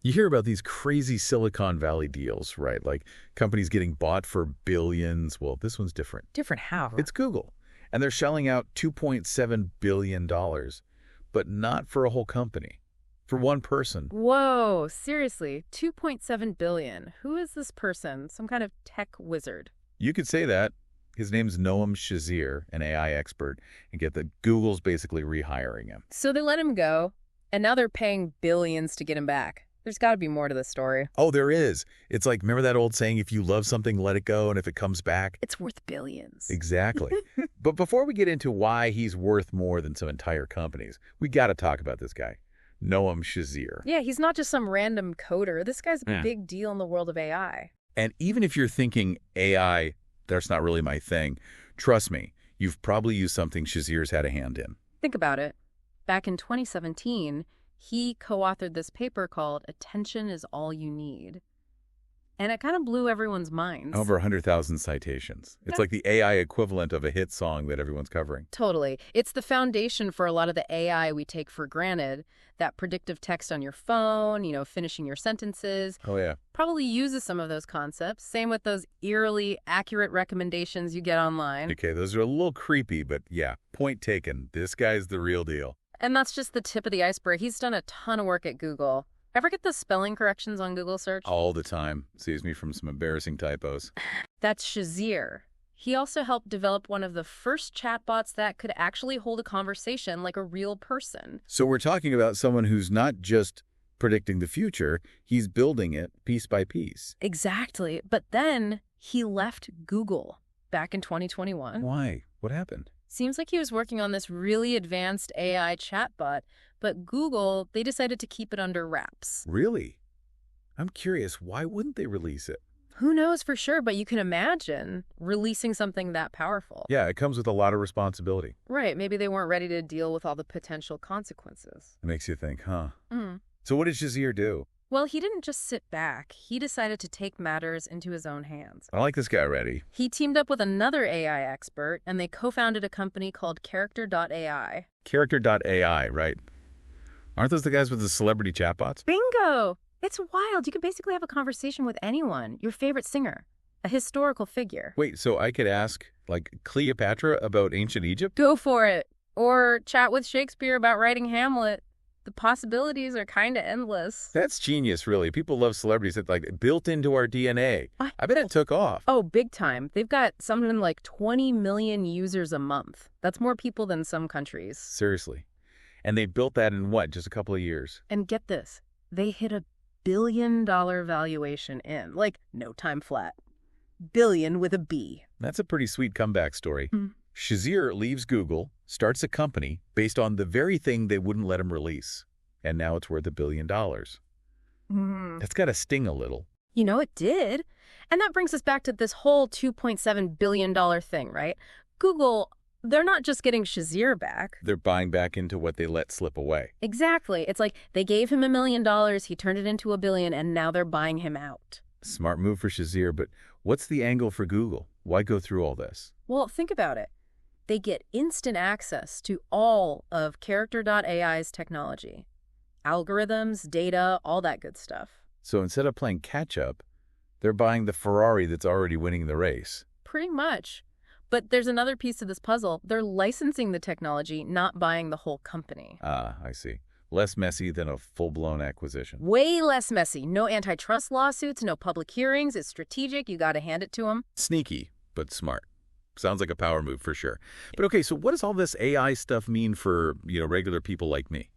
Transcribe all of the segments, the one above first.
You hear about these crazy Silicon Valley deals, right? Like companies getting bought for billions. Well, this one's different. Different how? It's Google. And they're shelling out $2.7 billion, but not for a whole company, for one person. Whoa, seriously, 2.7 billion. Who is this person? Some kind of tech wizard? You could say that. His name's Noam Shazir, an AI expert, and get that Google's basically rehiring him. So they let him go, and now they're paying billions to get him back. There's got to be more to this story. Oh, there is. It's like, remember that old saying, if you love something, let it go, and if it comes back? It's worth billions. Exactly. But before we get into why he's worth more than some entire companies, we got to talk about this guy, Noam Shazir. Yeah, he's not just some random coder. This guy's a big deal in the world of AI. And even if you're thinking AI, that's not really my thing, trust me, you've probably used something Shazir's had a hand in. Think about it. Back in 2017, he co-authored this paper called Attention is All You Need. And it kind of blew everyone's minds. Over 100,000 citations. It's like the AI equivalent of a hit song that everyone's covering. Totally. It's the foundation for a lot of the AI we take for granted. That predictive text on your phone, finishing your sentences. Oh, yeah. Probably uses some of those concepts. Same with those eerily accurate recommendations you get online. Okay, those are a little creepy, but yeah, point taken. This guy's the real deal. And that's just the tip of the iceberg. He's done a ton of work at Google. Ever get the spelling corrections on Google search? All the time. Saves me from some embarrassing typos. That's Shazir. He also helped develop one of the first chatbots that could actually hold a conversation like a real person. So we're talking about someone who's not just predicting the future, he's building it piece by piece. Exactly. But then he left Google back in 2021. Why? What happened? Seems like he was working on this really advanced AI chatbot, but Google, they decided to keep it under wraps. Really? I'm curious, why wouldn't they release it? Who knows for sure, but you can imagine releasing something that powerful. Yeah, it comes with a lot of responsibility. Right, maybe they weren't ready to deal with all the potential consequences. It makes you think, huh? Mm. So what did Shazir do? Well, he didn't just sit back. He decided to take matters into his own hands. I like this guy already. He teamed up with another AI expert, and they co-founded a company called Character.AI. Character.AI, right? Aren't those the guys with the celebrity chatbots? Bingo! It's wild. You can basically have a conversation with anyone, your favorite singer, a historical figure. Wait, so I could ask, like, Cleopatra about ancient Egypt? Go for it. Or chat with Shakespeare about writing Hamlet. The possibilities are kind of endless. That's genius, really. People love celebrities that, like, built into our DNA. I bet it took off. Oh, big time. They've got something like 20 million users a month. That's more people than some countries. Seriously. And they built that in what, just a couple of years? And get this, they hit $1 billion valuation in, like, no time flat. Billion with a B. That's a pretty sweet comeback story. Shazir leaves Google, starts a company based on the very thing they wouldn't let him release. And now it's worth $1 billion. That's got to sting a little. It did. And that brings us back to this whole $2.7 billion thing, right? Google, they're not just getting Shazir back. They're buying back into what they let slip away. Exactly. It's like they gave him $1 million, he turned it into $1 billion, and now they're buying him out. Smart move for Shazir, but what's the angle for Google? Why go through all this? Well, think about it. They get instant access to all of Character.AI's technology. Algorithms, data, all that good stuff. So instead of playing catch-up, they're buying the Ferrari that's already winning the race. Pretty much. But there's another piece to this puzzle. They're licensing the technology, not buying the whole company. Ah, I see. Less messy than a full-blown acquisition. Way less messy. No antitrust lawsuits, no public hearings. It's strategic. You got to hand it to them. Sneaky, but smart. Sounds like a power move for sure. But okay, so what does all this AI stuff mean for, regular people like me?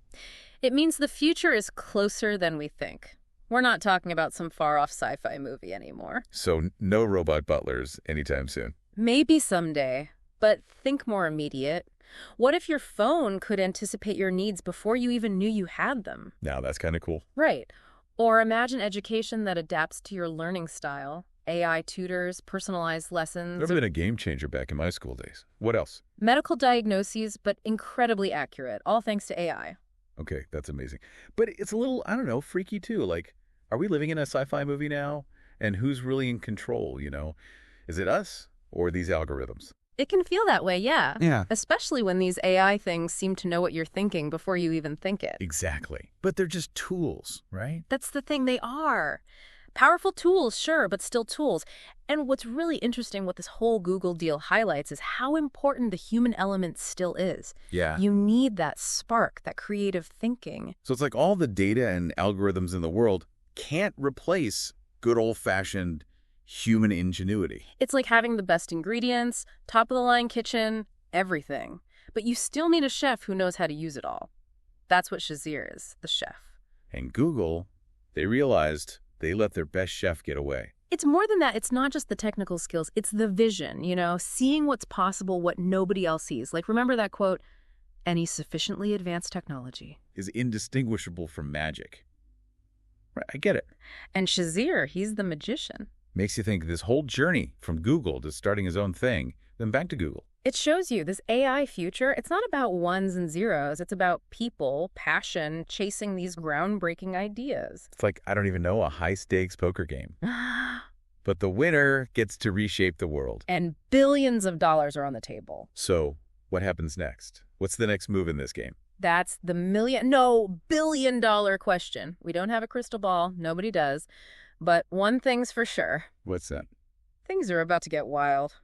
It means the future is closer than we think. We're not talking about some far-off sci-fi movie anymore. So no robot butlers anytime soon? Maybe someday, but think more immediate. What if your phone could anticipate your needs before you even knew you had them? Now that's kind of cool. Right. Or imagine education that adapts to your learning style. AI tutors, personalized lessons. Never been a game changer back in my school days. What else? Medical diagnoses, but incredibly accurate, all thanks to AI. Okay, that's amazing. But it's a little, I don't know, freaky too. Like, are we living in a sci-fi movie now? And who's really in control, Is it us or these algorithms? It can feel that way, yeah. Yeah. Especially when these AI things seem to know what you're thinking before you even think it. Exactly. But they're just tools, right? That's the thing, they are. Powerful tools, sure, but still tools. And what's really interesting, what this whole Google deal highlights, is how important the human element still is. Yeah. You need that spark, that creative thinking. So it's like all the data and algorithms in the world can't replace good old-fashioned human ingenuity. It's like having the best ingredients, top-of-the-line kitchen, everything. But you still need a chef who knows how to use it all. That's what Shazir is, the chef. And Google, they realized they let their best chef get away. It's more than that. It's not just the technical skills. It's the vision, seeing what's possible, what nobody else sees. Like, remember that quote, "Any sufficiently advanced technology Is indistinguishable from magic." Right, I get it. And Shazir, he's the magician. Makes you think this whole journey from Google to starting his own thing, then back to Google. It shows you this AI future, it's not about ones and zeros. It's about people, passion, chasing these groundbreaking ideas. It's like, I don't even know, a high-stakes poker game. But the winner gets to reshape the world. And billions of dollars are on the table. So what happens next? What's the next move in this game? That's the billion-dollar question. We don't have a crystal ball. Nobody does. But one thing's for sure. What's that? Things are about to get wild.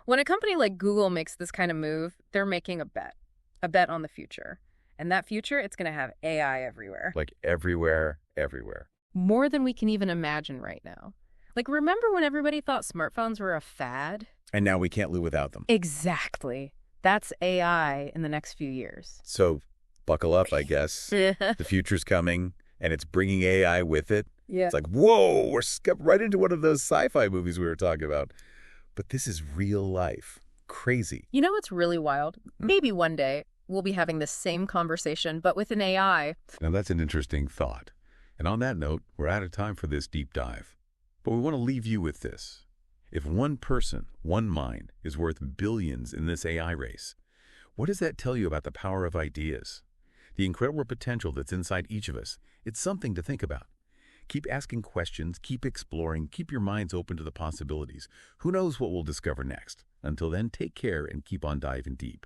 When a company like Google makes this kind of move, they're making a bet on the future. And that future, it's going to have AI everywhere. Like everywhere, everywhere. More than we can even imagine right now. Like, remember when everybody thought smartphones were a fad? And now we can't live without them. Exactly. That's AI in the next few years. So buckle up, I guess. The future's coming, and it's bringing AI with it. Yeah. It's like, whoa, we're skipped right into one of those sci-fi movies we were talking about. But this is real life. Crazy. You know what's really wild? Maybe one day we'll be having this same conversation, but with an AI. Now that's an interesting thought. And on that note, we're out of time for this deep dive. But we want to leave you with this. If one person, one mind, is worth billions in this AI race, what does that tell you about the power of ideas? The incredible potential that's inside each of us. It's something to think about. Keep asking questions, keep exploring, keep your minds open to the possibilities. Who knows what we'll discover next? Until then, take care and keep on diving deep.